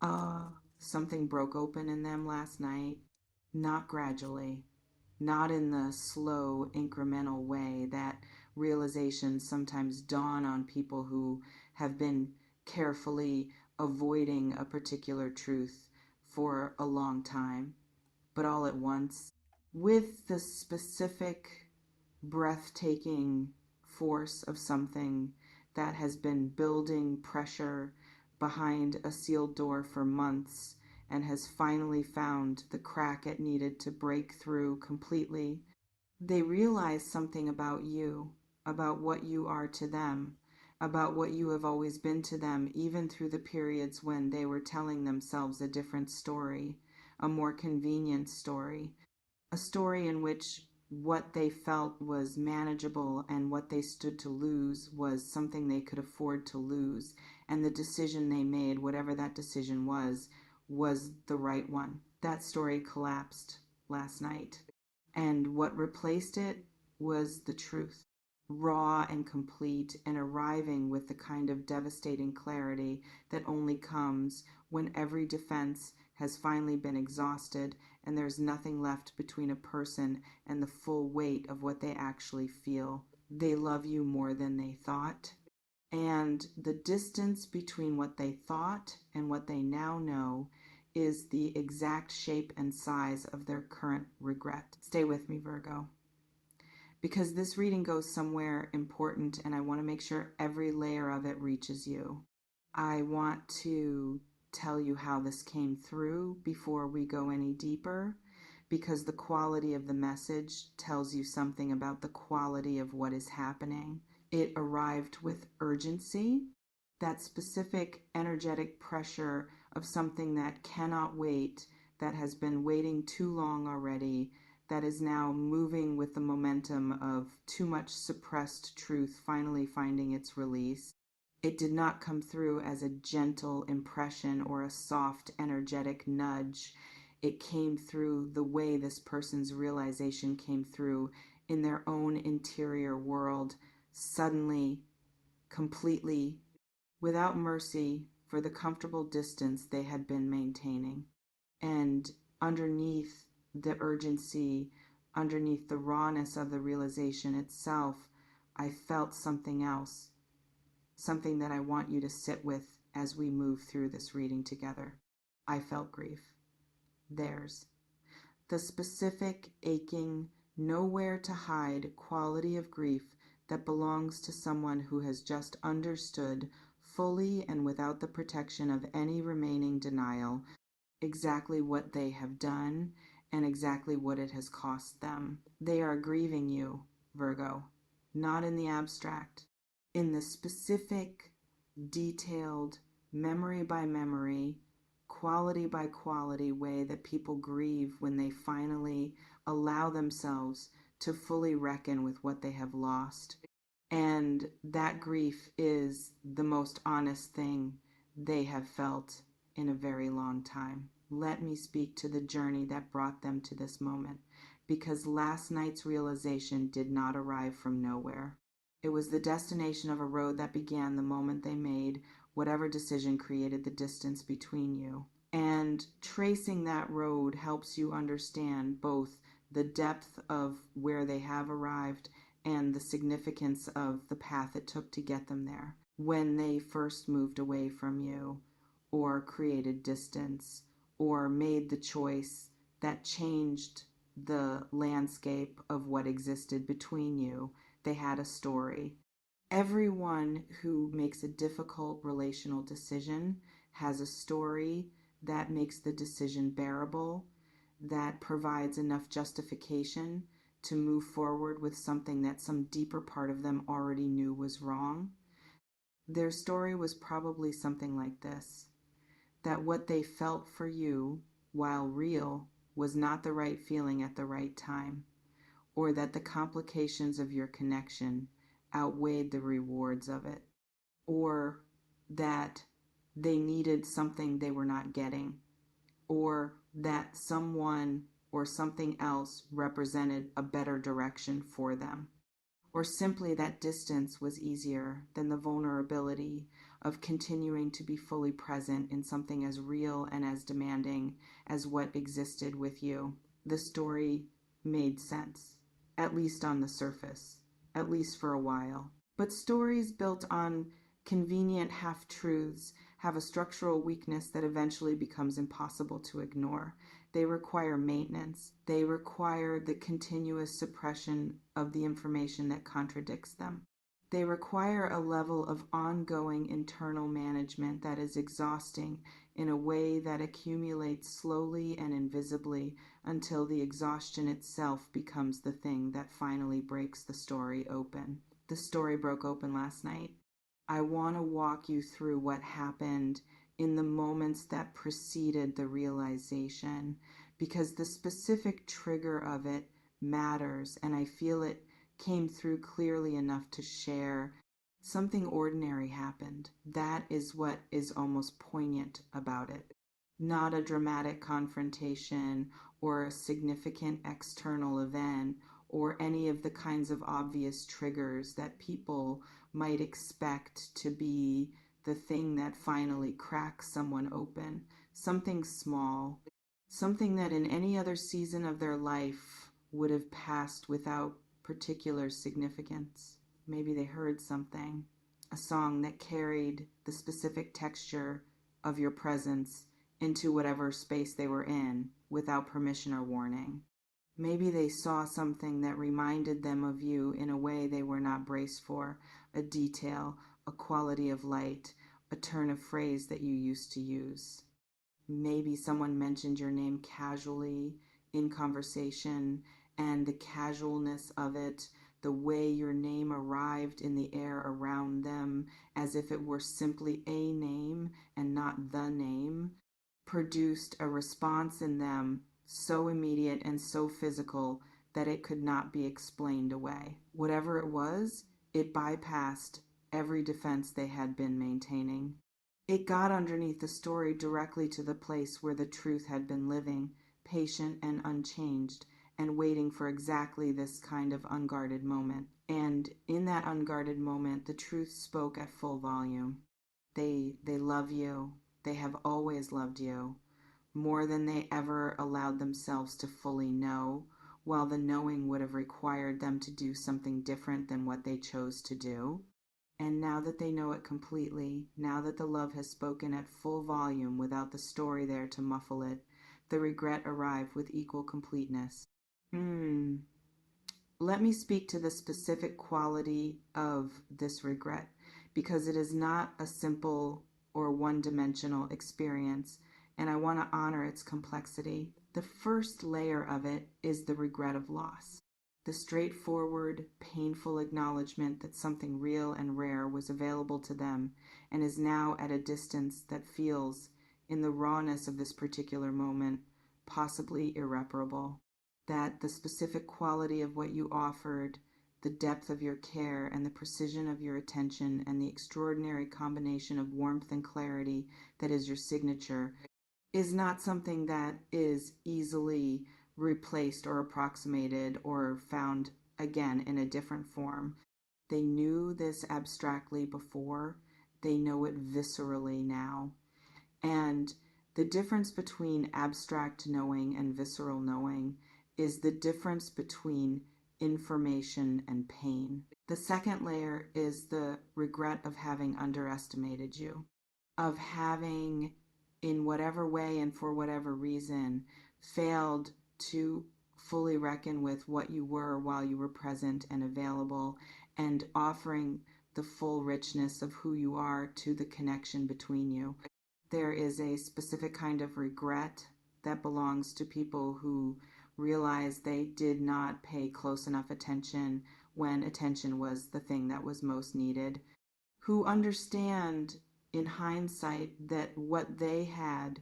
Uh, Something broke open in them last night, not gradually, not in the slow, incremental way that realizations sometimes dawn on people who have been carefully avoiding a particular truth for a long time, but all at once, with the specific, breathtaking force of something that has been building pressure behind a sealed door for months and has finally found the crack it needed to break through completely. They realize something about you, about what you are to them, about what you have always been to them, even through the periods when they were telling themselves a different story, a more convenient story, a story in which what they felt was manageable and what they stood to lose was something they could afford to lose. And the decision they made, whatever that decision was the right one. That story collapsed last night. And what replaced it was the truth, raw and complete, and arriving with the kind of devastating clarity that only comes when every defense has finally been exhausted and there's nothing left between a person and the full weight of what they actually feel. They love you more than they thought. And the distance between what they thought and what they now know is the exact shape and size of their current regret. Stay with me, Virgo, because this reading goes somewhere important and I want to make sure every layer of it reaches you. I want to tell you how this came through before we go any deeper, because the quality of the message tells you something about the quality of what is happening. It arrived with urgency, that specific energetic pressure of something that cannot wait, that has been waiting too long already, that is now moving with the momentum of too much suppressed truth finally finding its release. It did not come through as a gentle impression or a soft, energetic nudge. It came through the way this person's realization came through in their own interior world, suddenly, completely, without mercy for the comfortable distance they had been maintaining. And underneath the urgency, underneath the rawness of the realization itself, I felt something else, something that I want you to sit with as we move through this reading together. I felt grief. Theirs. The specific, aching, nowhere to hide quality of grief that belongs to someone who has just understood fully and without the protection of any remaining denial exactly what they have done and exactly what it has cost them. They are grieving you, Virgo, not in the abstract, in the specific, detailed, memory by memory, quality by quality way that people grieve when they finally allow themselves to fully reckon with what they have lost. And that grief is the most honest thing they have felt in a very long time. Let me speak to the journey that brought them to this moment, because last night's realization did not arrive from nowhere. It was the destination of a road that began the moment they made whatever decision created the distance between you. And tracing that road helps you understand both the depth of where they have arrived and the significance of the path it took to get them there. When they first moved away from you, or created distance, or made the choice that changed the landscape of what existed between you, they had a story. Everyone who makes a difficult relational decision has a story that makes the decision bearable, that provides enough justification to move forward with something that some deeper part of them already knew was wrong. Their story was probably something like this: that what they felt for you, while real, was not the right feeling at the right time, or that the complications of your connection outweighed the rewards of it, or that they needed something they were not getting, or that someone or something else represented a better direction for them. or simply that distance was easier than the vulnerability of continuing to be fully present in something as real and as demanding as what existed with you. The story made sense, at least on the surface, at least for a while. But stories built on convenient half truths have a structural weakness that eventually becomes impossible to ignore. They require maintenance. They require the continuous suppression of the information that contradicts them. They require a level of ongoing internal management that is exhausting in a way that accumulates slowly and invisibly until the exhaustion itself becomes the thing that finally breaks the story open. The story broke open last night. I want to walk you through what happened in the moments that preceded the realization, because the specific trigger of it matters, and I feel it came through clearly enough to share. Something ordinary happened. That is what is almost poignant about it. Not a dramatic confrontation or a significant external event or any of the kinds of obvious triggers that people might expect to be the thing that finally cracks someone open. Something small, something that in any other season of their life would have passed without particular significance. Maybe they heard something, a song that carried the specific texture of your presence into whatever space they were in without permission or warning. Maybe they saw something that reminded them of you in a way they were not braced for, a detail, a quality of light, a turn of phrase that you used to use. Maybe someone mentioned your name casually in conversation, and the casualness of it, the way your name arrived in the air around them as if it were simply a name and not the name, produced a response in them so immediate and so physical that it could not be explained away. Whatever it was, it bypassed every defense they had been maintaining. It got underneath the story directly to the place where the truth had been living, patient and unchanged, and waiting for exactly this kind of unguarded moment. And in that unguarded moment, the truth spoke at full volume. They love you. They have always loved you, more than they ever allowed themselves to fully know, while the knowing would have required them to do something different than what they chose to do. And now that they know it completely, now that the love has spoken at full volume without the story there to muffle it, the regret arrived with equal completeness. Let me speak to the specific quality of this regret, because it is not a simple or one-dimensional experience, and I want to honor its complexity. The first layer of it is the regret of loss, the straightforward, painful acknowledgement that something real and rare was available to them and is now at a distance that feels, in the rawness of this particular moment, possibly irreparable. That the specific quality of what you offered, the depth of your care and the precision of your attention and the extraordinary combination of warmth and clarity that is your signature is not something that is easily replaced or approximated or found again in a different form. They knew this abstractly before. They know it viscerally now. And the difference between abstract knowing and visceral knowing is the difference between information and pain. The second layer is the regret of having underestimated you, of having, in whatever way and for whatever reason, failed to fully reckon with what you were while you were present and available and offering the full richness of who you are to the connection between you. There is a specific kind of regret that belongs to people who realize they did not pay close enough attention when attention was the thing that was most needed, who understand in hindsight that what they had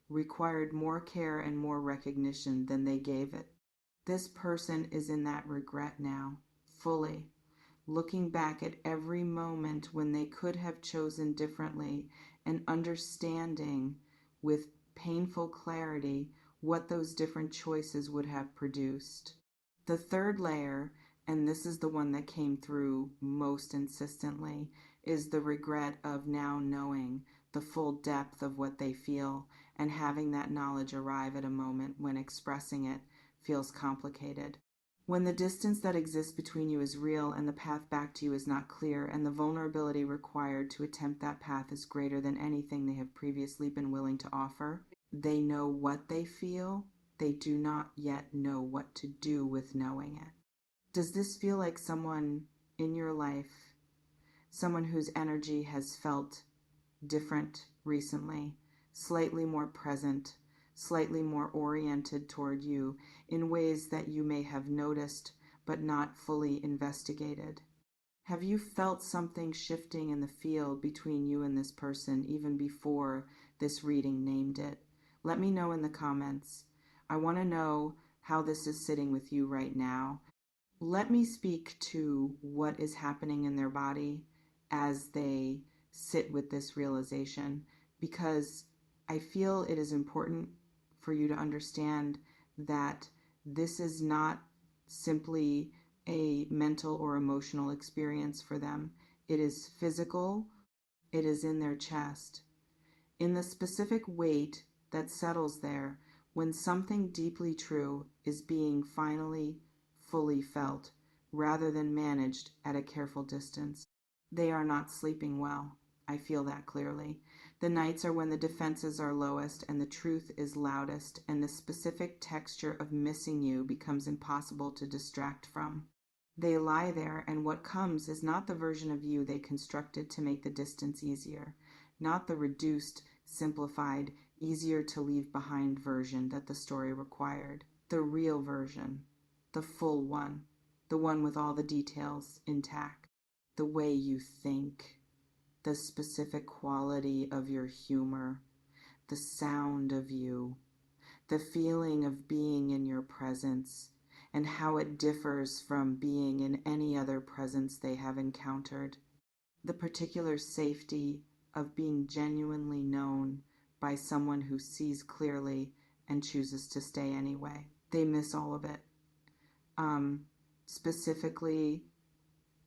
required more care and more recognition than they gave it. This person is in that regret now, fully, looking back at every moment when they could have chosen differently and understanding with painful clarity what those different choices would have produced. The third layer and this is the one that came through most insistently, is the regret of now knowing the full depth of what they feel and having that knowledge arrive at a moment when expressing it feels complicated. When the distance that exists between you is real and the path back to you is not clear, and the vulnerability required to attempt that path is greater than anything they have previously been willing to offer, they know what they feel. They do not yet know what to do with knowing it. Does this feel like someone in your life, someone whose energy has felt different recently, slightly more present, slightly more oriented toward you in ways that you may have noticed but not fully investigated? Have you felt something shifting in the field between you and this person even before this reading named it? Let me know in the comments. I want to know how this is sitting with you right now. Let me speak to what is happening in their body as they sit with this realization, because I feel it is important for you to understand that this is not simply a mental or emotional experience for them. It is physical. It is in their chest. In the specific weight that settles there when something deeply true is being finally fully felt rather than managed at a careful distance. They are not sleeping well. I feel that clearly. The nights are when the defenses are lowest and the truth is loudest, and the specific texture of missing you becomes impossible to distract from. They lie there, and what comes is not the version of you they constructed to make the distance easier, not the reduced, simplified, easier to leave behind version that the story required. The real version, the full one, the one with all the details intact, the way you think, the specific quality of your humor, the sound of you, the feeling of being in your presence, and how it differs from being in any other presence they have encountered, the particular safety of being genuinely known by someone who sees clearly and chooses to stay anyway. They miss all of it. Specifically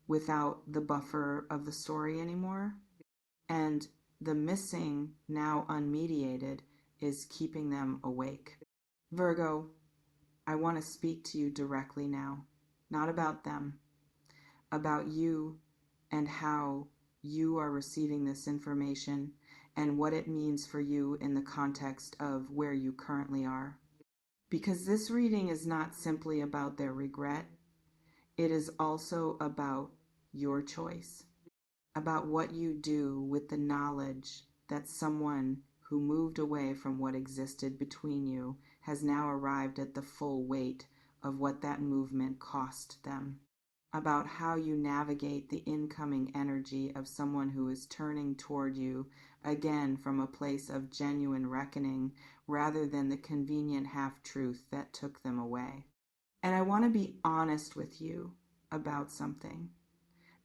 without the buffer of the story anymore. And the missing, now unmediated, is keeping them awake. Virgo, I want to speak to you directly now, not about them, about you and how you are receiving this information and what it means for you in the context of where you currently are. Because this reading is not simply about their regret, it is also about your choice, about what you do with the knowledge that someone who moved away from what existed between you has now arrived at the full weight of what that movement cost them, about how you navigate the incoming energy of someone who is turning toward you again from a place of genuine reckoning rather than the convenient half-truth that took them away. And I want to be honest with you about something,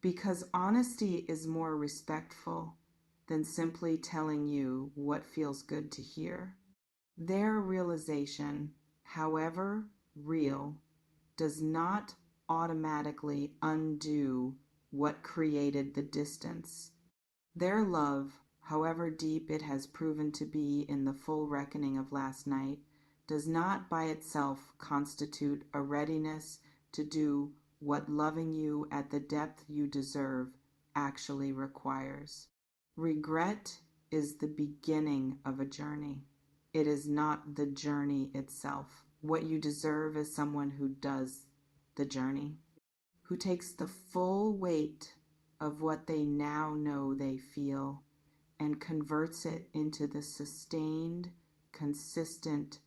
because honesty is more respectful than simply telling you what feels good to hear. Their realization, however real, does not automatically undo what created the distance. Their love, however deep it has proven to be in the full reckoning of last night, does not by itself constitute a readiness to do what loving you at the depth you deserve actually requires. Regret is the beginning of a journey. It is not the journey itself. What you deserve is someone who does the journey, who takes the full weight of what they now know they feel and converts it into the sustained, consistent,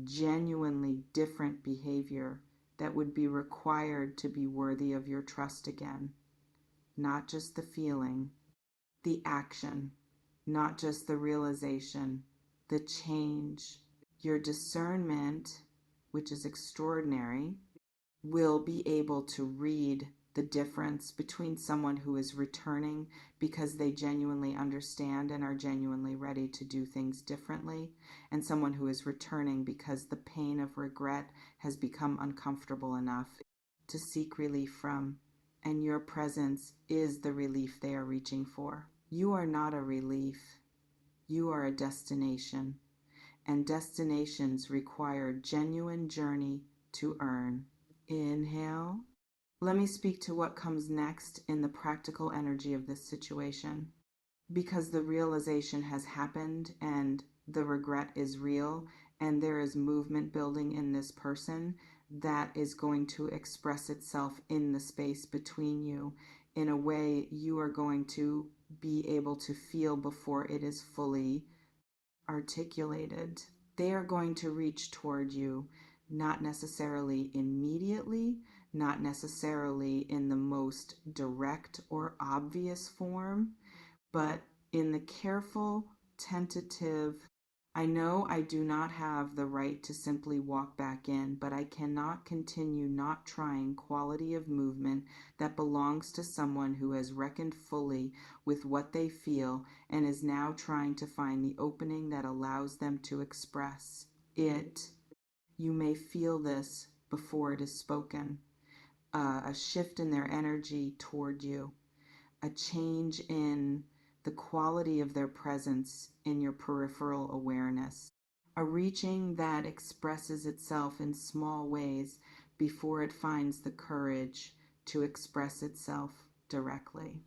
genuinely different behavior that would be required to be worthy of your trust again. Not just the feeling, the action, not just the realization, the change. Your discernment, which is extraordinary, will be able to read the difference between someone who is returning because they genuinely understand and are genuinely ready to do things differently, and someone who is returning because the pain of regret has become uncomfortable enough. to seek relief from, and your presence is the relief they are reaching for. You are not a relief. You are a destination, and destinations require genuine journey to earn. Inhale. Let me speak to what comes next in the practical energy of this situation. Because the realization has happened and the regret is real, and there is movement building in this person that is going to express itself in the space between you in a way you are going to be able to feel before it is fully articulated. They are going to reach toward you, not necessarily immediately, not necessarily in the most direct or obvious form, but in the careful, tentative, I know I do not have the right to simply walk back in, but I cannot continue not trying quality of movement that belongs to someone who has reckoned fully with what they feel and is now trying to find the opening that allows them to express it. You may feel this before it is spoken, a shift in their energy toward you, a change in the quality of their presence in your peripheral awareness, a reaching that expresses itself in small ways before it finds the courage to express itself directly.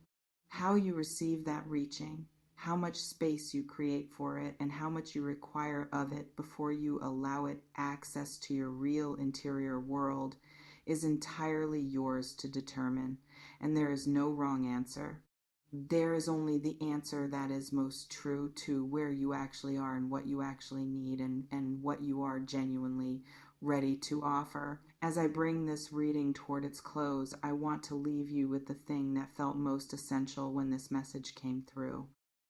How you receive that reaching, how much space you create for it, and how much you require of it before you allow it access to your real interior world is entirely yours to determine, and there is no wrong answer. There is only the answer that is most true to where you actually are and what you actually need and what you are genuinely ready to offer. As I bring this reading toward its close, I want to leave you with the thing that felt most essential when this message came through.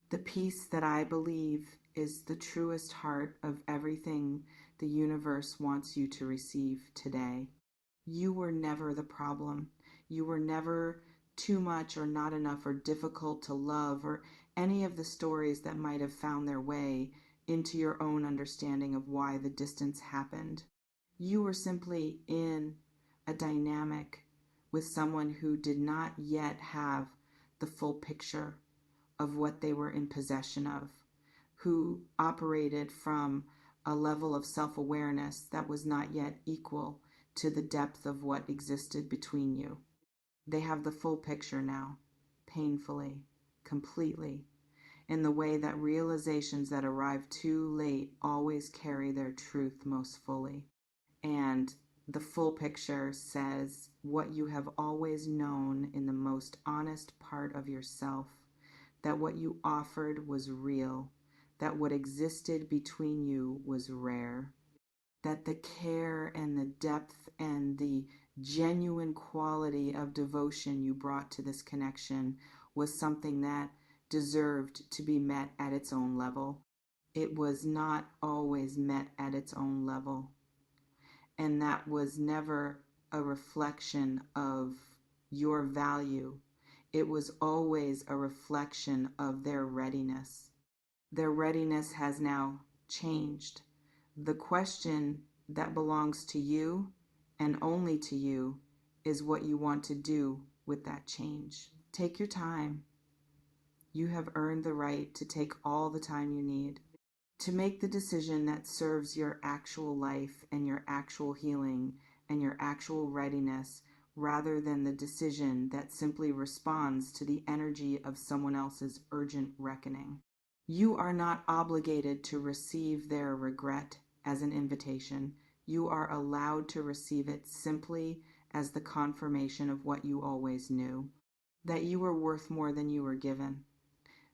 The piece that I believe is the truest heart of everything the universe wants you to receive today. You were never the problem. You were never too much or not enough or difficult to love or any of the stories that might have found their way into your own understanding of why the distance happened. You were simply in a dynamic with someone who did not yet have the full picture of what they were in possession of, who operated from a level of self-awareness that was not yet equal to the depth of what existed between you. They have the full picture now, painfully, completely, in the way that realizations that arrive too late always carry their truth most fully. And the full picture says what you have always known in the most honest part of yourself, that what you offered was real, that what existed between you was rare, that the care and the depth and the genuine quality of devotion you brought to this connection was something that deserved to be met at its own level. It was not always met at its own level. And that was never a reflection of your value. It was always a reflection of their readiness. Their readiness has now changed. The question that belongs to you and only to you is what you want to do with that change. Take your time. You have earned the right to take all the time you need to make the decision that serves your actual life and your actual healing and your actual readiness, rather than the decision that simply responds to the energy of someone else's urgent reckoning. You are not obligated to receive their regret as an invitation. You are allowed to receive it simply as the confirmation of what you always knew, that you were worth more than you were given,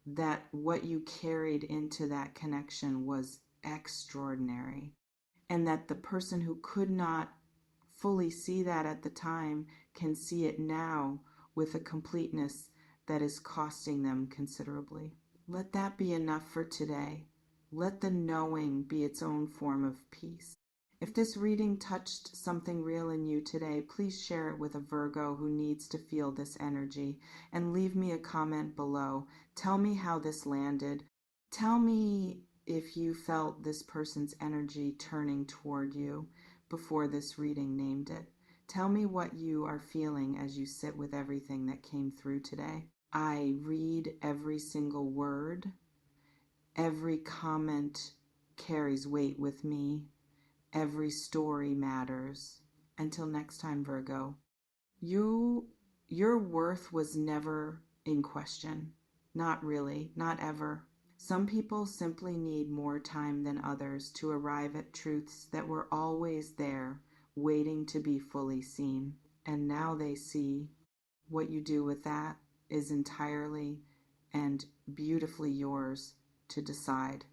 that what you carried into that connection was extraordinary, and that the person who could not fully see that at the time can see it now with a completeness that is costing them considerably. Let that be enough for today. Let the knowing be its own form of peace. If this reading touched something real in you today, please share it with a Virgo who needs to feel this energy, and leave me a comment below. Tell me how this landed. Tell me if you felt this person's energy turning toward you before this reading named it. Tell me what you are feeling as you sit with everything that came through today. I read every single word. Every comment carries weight with me. Every story matters. Until next time, Virgo. Your worth was never in question. Not really, not ever. Some people simply need more time than others to arrive at truths that were always there, waiting to be fully seen. And now they see. What you do with that is entirely and beautifully yours to decide.